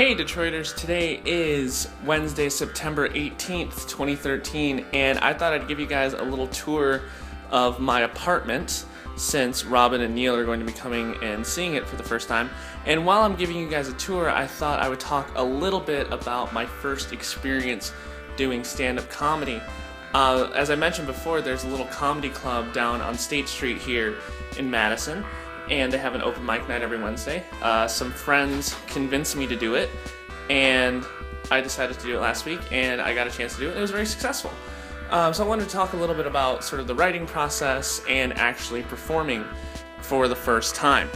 Hey Detroiters, today is Wednesday, September 18th, 2013, and I thought I'd give you guys a little tour of my apartment since Robin and Neil are going to be coming and seeing it for the first time. And while I'm giving you guys a tour, I thought I would talk a little bit about my first experience doing stand-up comedy. As I mentioned before, there's a little comedy club down on State Street here in Madison, and they have an open mic night every Wednesday. Some friends convinced me to do it, and I decided to do it last week, and I got a chance to do it, and it was very successful. So I wanted to talk a little bit about sort of the writing process and actually performing for the first time.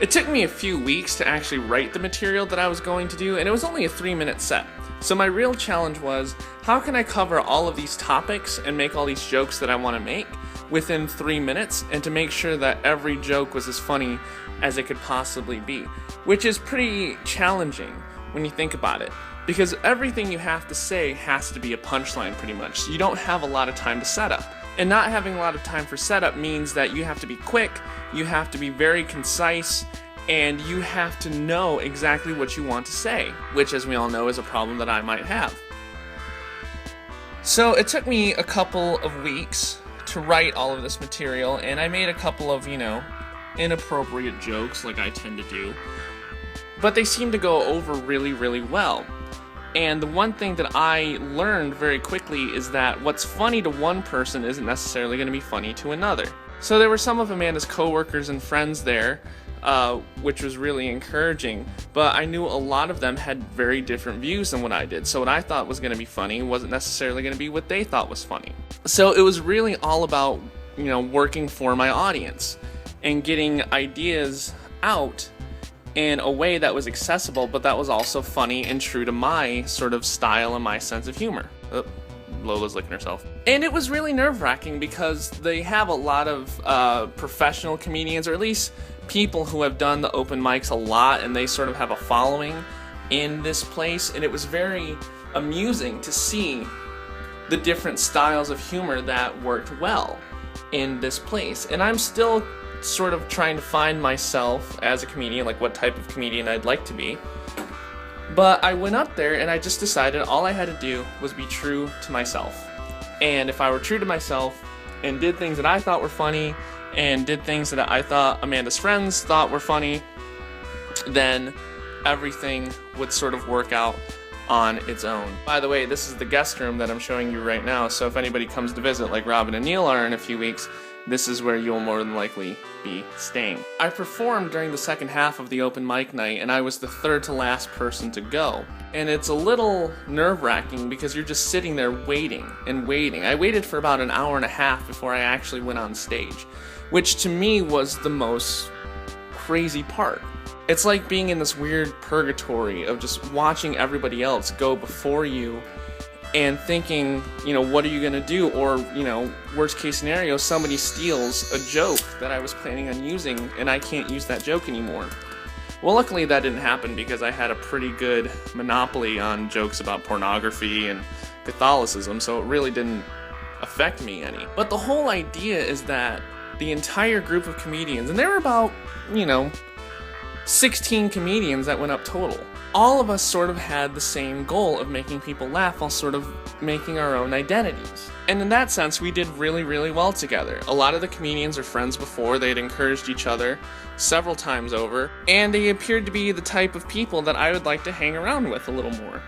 It took me a few weeks to actually write the material that I was going to do, and it was only a 3-minute set. So my real challenge was, how can I cover all of these topics and make all these jokes that I want to make within 3 minutes, and to make sure that every joke was as funny as it could possibly be, which is pretty challenging when you think about it, because everything you have to say has to be a punchline pretty much. So you don't have a lot of time to set up, and not having a lot of time for setup means that you have to be quick, you have to be very concise, and you have to know exactly what you want to say, which, as we all know, is a problem that I might have. So it took me a couple of weeks to write all of this material, and I made a couple of, inappropriate jokes like I tend to do, but they seemed to go over really, really well. And the one thing that I learned very quickly is that what's funny to one person isn't necessarily going to be funny to another. So there were some of Amanda's coworkers and friends there, which was really encouraging, but I knew a lot of them had very different views than what I did. So what I thought was going to be funny wasn't necessarily going to be what they thought was funny. So it was really all about, working for my audience and getting ideas out in a way that was accessible, but that was also funny and true to my sort of style and my sense of humor. Oh, Lola's licking herself. And it was really nerve-wracking because they have a lot of professional comedians, or at least people who have done the open mics a lot, and they sort of have a following in this place, and it was very amusing to see the different styles of humor that worked well in this place. And I'm still sort of trying to find myself as a comedian, like what type of comedian I'd like to be. But I went up there and I just decided all I had to do was be true to myself. And if I were true to myself and did things that I thought were funny, and did things that I thought Amanda's friends thought were funny, then everything would sort of work out on its own. By the way, this is the guest room that I'm showing you right now, so if anybody comes to visit, like Robin and Neil are in a few weeks, this is where you'll more than likely be staying. I performed during the second half of the open mic night, and I was the third to last person to go. And it's a little nerve-wracking because you're just sitting there waiting and waiting. I waited for about an hour and a half before I actually went on stage, which to me was the most crazy part. It's like being in this weird purgatory of just watching everybody else go before you and thinking, what are you gonna do? Or, worst case scenario, somebody steals a joke that I was planning on using and I can't use that joke anymore. Well, luckily that didn't happen because I had a pretty good monopoly on jokes about pornography and Catholicism, so it really didn't affect me any. But the whole idea is that the entire group of comedians, and there were about, 16 comedians that went up total, all of us sort of had the same goal of making people laugh while sort of making our own identities. And in that sense, we did really, really well together. A lot of the comedians are friends before, they had encouraged each other several times over, and they appeared to be the type of people that I would like to hang around with a little more.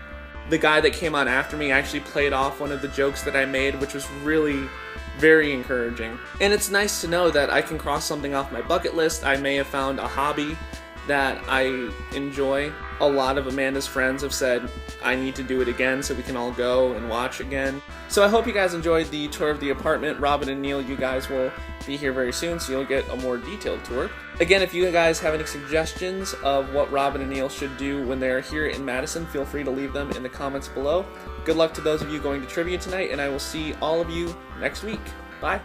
The guy that came on after me actually played off one of the jokes that I made, which was really very encouraging. And it's nice to know that I can cross something off my bucket list. I may have found a hobby that I enjoy. A lot of Amanda's friends have said I need to do it again so we can all go and watch again. So I hope you guys enjoyed the tour of the apartment. Robin and Neil, you guys will be here very soon, so you'll get a more detailed tour. Again, if you guys have any suggestions of what Robin and Neil should do when they're here in Madison, feel free to leave them in the comments below. Good luck to those of you going to trivia tonight, and I will see all of you next week. Bye.